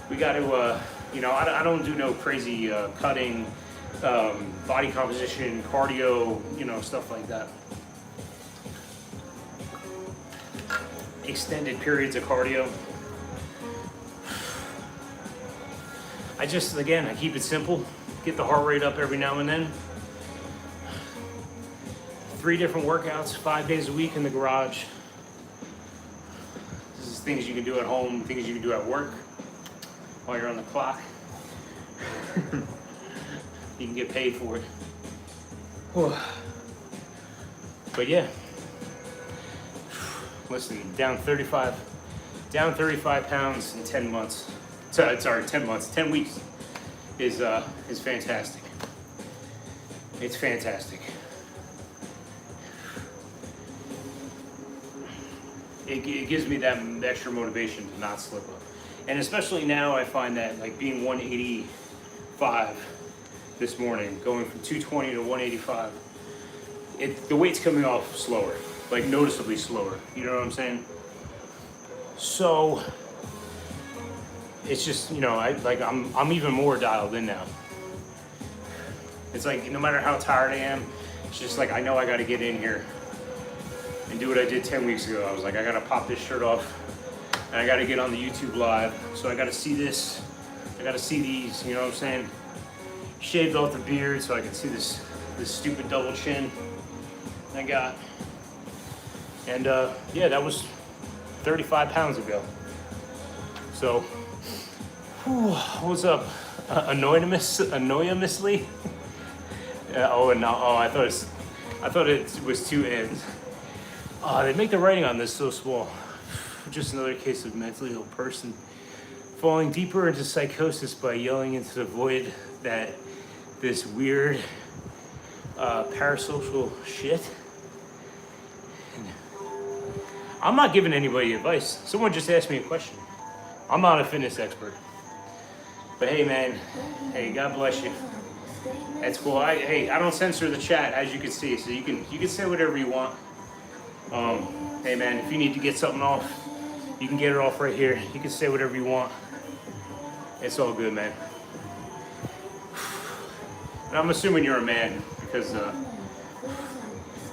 we got to, I don't do no crazy cutting, body composition, cardio, stuff like that. Extended periods of cardio. I keep it simple. Get the heart rate up every now and then. 3 different workouts, 5 days a week in the garage. This is things you can do at home, things you can do at work while you're on the clock. You can get paid for it. But yeah, listen, down 35 pounds in 10 months. Sorry, 10 months, 10 weeks is fantastic. It's fantastic. It gives me that extra motivation to not slip up. And especially now, I find that like being 185 this morning, going from 220 to 185, the weight's coming off slower, like noticeably slower. You know what I'm saying? So it's just, I'm even more dialed in now. It's like no matter how tired I am, it's just like I know I got to get in here and do what I did 10 weeks ago. I was like, I got to pop this shirt off. And I gotta get on the YouTube live, so I gotta see this. I gotta see these, you know what I'm saying? Shaved off the beard so I can see this stupid double chin I got. And yeah, that was 35 pounds ago. So, what's up? Anonymously? I thought it was 2 N's. They make the writing on this so small. Just another case of mentally ill person falling deeper into psychosis by yelling into the void that this weird parasocial shit. And I'm not giving anybody advice. Someone just asked me a question. I'm not a fitness expert. But hey man, hey, God bless you. That's cool. I don't censor the chat, as you can see, so you can say whatever you want. Hey man, if you need to get something off, you can get it off right here. You can say whatever you want. It's all good, man. And I'm assuming you're a man, because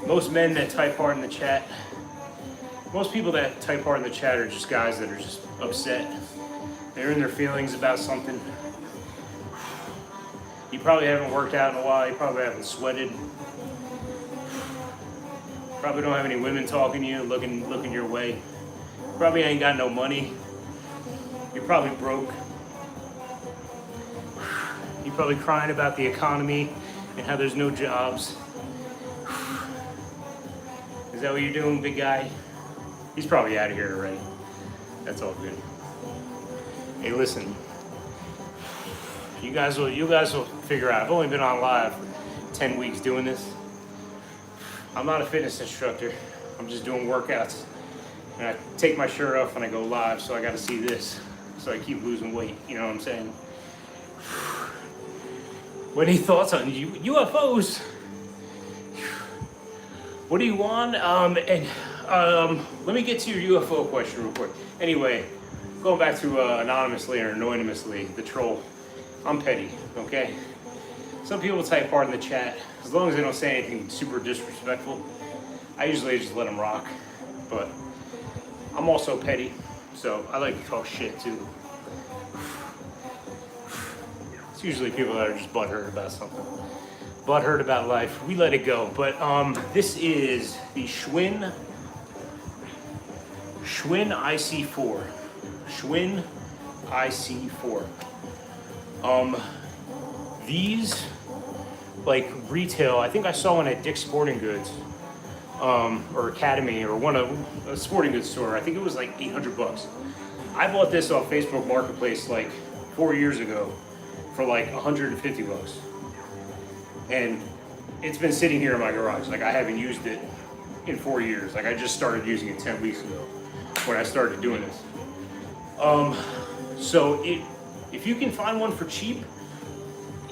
most men that type hard in the chat, most people that type hard in the chat are just guys that are just upset. They're in their feelings about something. You probably haven't worked out in a while. You probably haven't sweated. Probably don't have any women talking to you, looking your way. Probably ain't got no money. You're probably broke. You're probably crying about the economy and how there's no jobs. Is that what you're doing, big guy? He's probably out of here already. That's all good. Hey, listen. You guys will figure out. I've only been on live for 10 weeks doing this. I'm not a fitness instructor. I'm just doing workouts. And I take my shirt off when I go live, so I got to see this. So I keep losing weight. You know what I'm saying? What any thoughts on UFOs? What do you want? Let me get to your UFO question real quick. Anyway, going back to anonymously or anonymously, the troll. I'm petty, okay? Some people type hard in the chat. As long as they don't say anything super disrespectful, I usually just let them rock. But I'm also petty, so I like to talk shit too. It's usually people that are just butthurt about something. Butthurt about life. We let it go. But this is the Schwinn IC4. Schwinn IC4. These, like, retail, I think I saw one at Dick's Sporting Goods, or Academy, or a sporting goods store. I think it was like 800 bucks. I bought this off Facebook Marketplace like 4 years ago for like 150 bucks. And it's been sitting here in my garage. Like, I haven't used it in 4 years. Like, I just started using it 10 weeks ago when I started doing this. So if you can find one for cheap,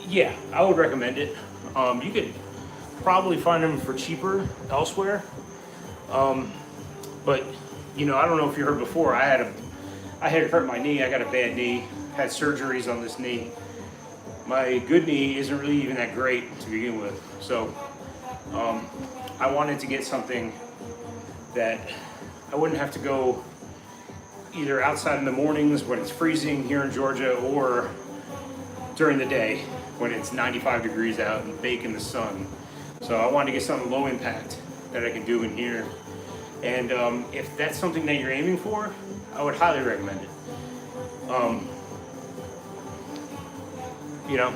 yeah, I would recommend it. You could probably find them for cheaper elsewhere. But you know, I don't know if you heard before, I had hurt my knee. I got a bad knee, had surgeries on this knee. My good knee isn't really even that great to begin with. So I wanted to get something that I wouldn't have to go either outside in the mornings when it's freezing here in Georgia, or during the day when it's 95 degrees out and bake in the sun. So I wanted to get something low impact that I can do in here. And if that's something that you're aiming for, I would highly recommend it. You know,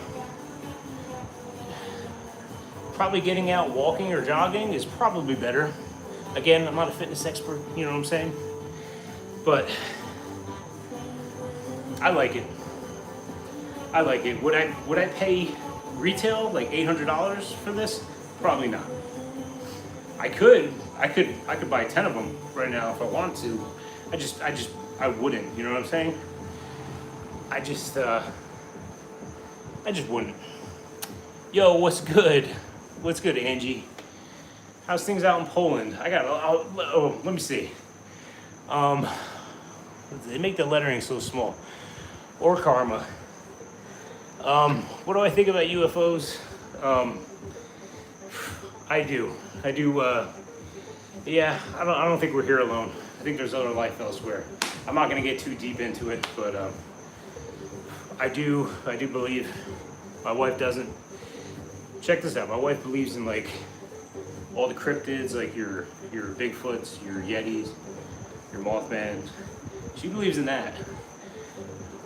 probably getting out walking or jogging is probably better. Again, I'm not a fitness expert, you know what I'm saying? But I like it. I like it. Would I pay retail like $800 for this? Probably not. I could buy 10 of them right now if I wanted to. I wouldn't. You know what I'm saying? I just wouldn't. Yo, what's good? What's good, Angie? How's things out in Poland? Let me see. They make the lettering so small. Or Karma. What do I think about UFOs? I do. Yeah, I don't think we're here alone. I think there's other life elsewhere. I'm not gonna get too deep into it, but I do believe. My wife doesn't. Check this out. My wife believes in like all the cryptids, like your Bigfoots, your Yetis, your Mothman. She believes in that.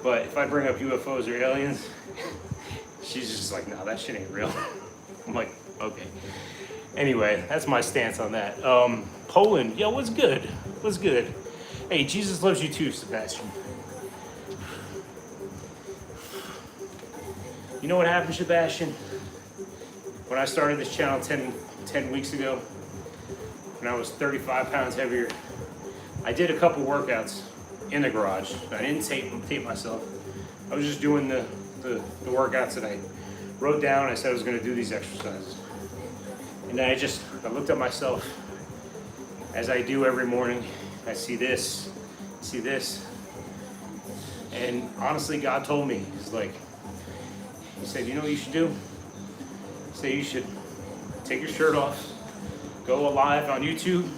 But if I bring up UFOs or aliens, she's just like, no, that shit ain't real. I'm like, okay. Anyway, that's my stance on that. Poland, yo, what's good? What's good? Hey, Jesus loves you too, Sebastian. You know what happened, Sebastian? When I started this channel 10 weeks ago, when I was 35 pounds heavier, I did a couple workouts in the garage. I didn't tape myself. I was just doing the workouts that I wrote down. I said I was going to do these exercises. And then I looked at myself as I do every morning. I see this, and honestly, God told me, He said, you know what you should do? He said you should take your shirt off, go live on YouTube.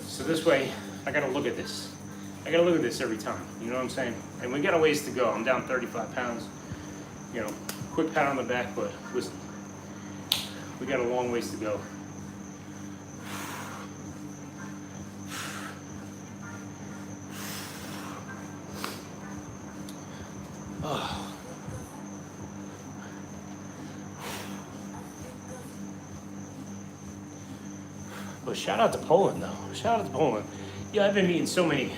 So this way, I gotta look at this. I gotta look at this every time, you know what I'm saying? And we got a ways to go. I'm down 35 pounds. You know, quick pat on the back, but listen, we got a long ways to go. Oh. But shout out to Poland, though. Shout out to Poland. Yeah, I've been meeting so many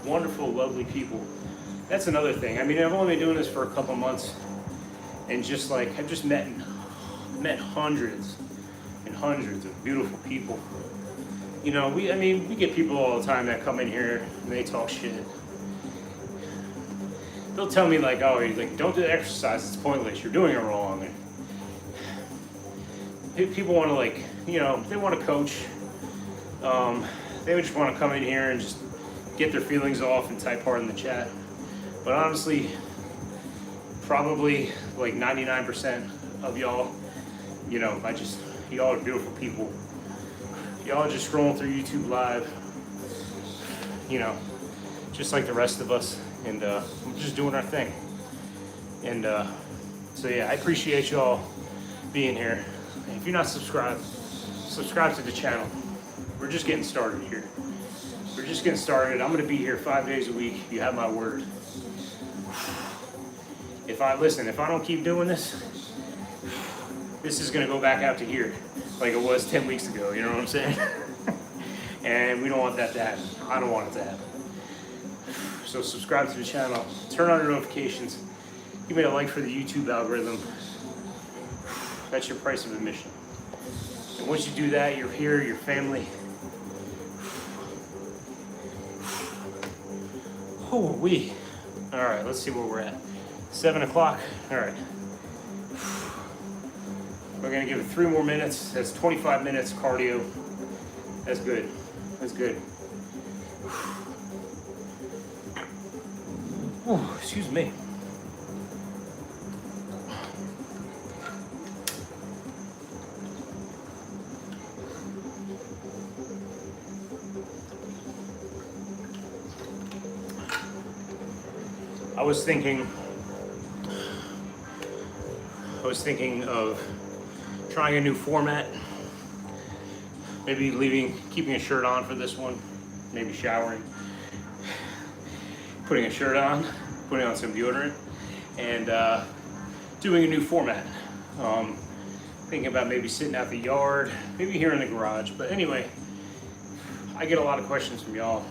wonderful, lovely people. That's another thing. I mean, I've only been doing this for a couple months, and I've just met hundreds and hundreds of beautiful people. You know, we get people all the time that come in here and they talk shit. they'll tell me like, oh, like don't do the exercise, it's pointless, you're doing it wrong. And people want to like, you know, they want to coach. They would just want to come in here and just get their feelings off and type hard in the chat. But honestly, probably like 99% of y'all, you know, y'all are beautiful people. Y'all are just scrolling through YouTube Live, you know, just like the rest of us, and we're just doing our thing. And so yeah, I appreciate y'all being here. If you're not subscribed, subscribe to the channel. We're just getting started here. We're just getting started. I'm gonna be here 5 days a week. You have my word. If I don't keep doing this, this is gonna go back out to here like it was 10 weeks ago, you know what I'm saying? And we don't want that to happen. I don't want it to happen. So subscribe to the channel, turn on your notifications, give me a like for the YouTube algorithm. That's your price of admission. And once you do that, you're here, your family. Oh, all right, let's see where we're at. 7 o'clock, all right. We're gonna give it 3 more minutes. That's 25 minutes cardio. That's good, that's good. Oh, excuse me. I was thinking of trying a new format. Maybe keeping a shirt on for this one. Maybe showering, putting a shirt on, putting on some deodorant, and doing a new format. Thinking about maybe sitting out the yard, maybe here in the garage. But anyway, I get a lot of questions from y'all.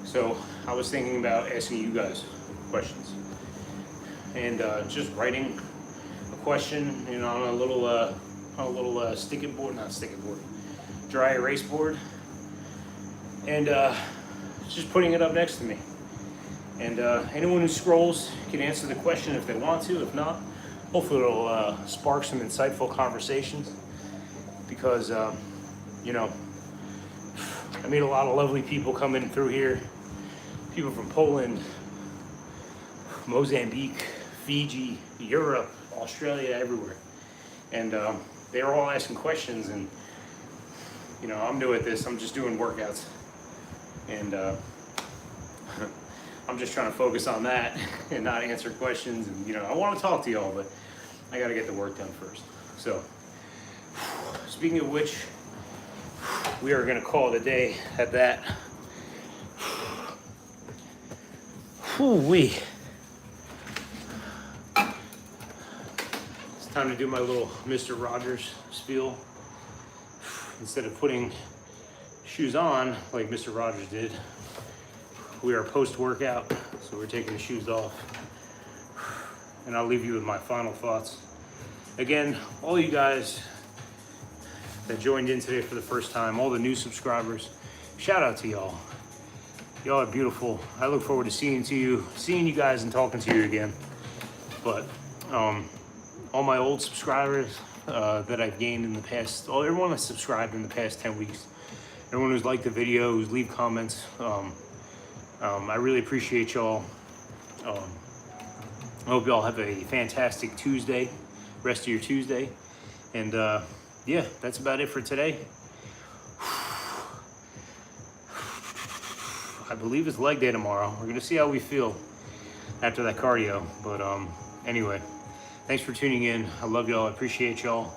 So I was thinking about asking you guys questions, and just writing a question, you know, on a little dry erase board, and just putting it up next to me. And anyone who scrolls can answer the question if they want to. If not, hopefully it'll spark some insightful conversations, because you know, I meet a lot of lovely people coming through here. People from Poland, Mozambique, Fiji, Europe, Australia, everywhere. And they were all asking questions, and you know, I'm new at this. I'm just doing workouts, and I'm just trying to focus on that and not answer questions. And you know, I want to talk to y'all, but I got to get the work done first. So, speaking of which, we are going to call it a day at that. Whew-wee. It's time to do my little Mr. Rogers spiel. Instead of putting shoes on like Mr. Rogers did, we are post-workout, so we're taking the shoes off. And I'll leave you with my final thoughts. Again, all you guys that joined in today for the first time, all the new subscribers, shout out to y'all. Y'all are beautiful. I look forward to seeing you guys and talking to you again. But all my old subscribers that I've gained in the past, everyone that's subscribed in the past 10 weeks, everyone who's liked the video, who's leave comments, I really appreciate y'all. I hope y'all have a fantastic Tuesday, rest of your Tuesday. And yeah, that's about it for today. I believe it's leg day tomorrow. We're gonna see how we feel after that cardio. But anyway, thanks for tuning in. I love y'all. I appreciate y'all.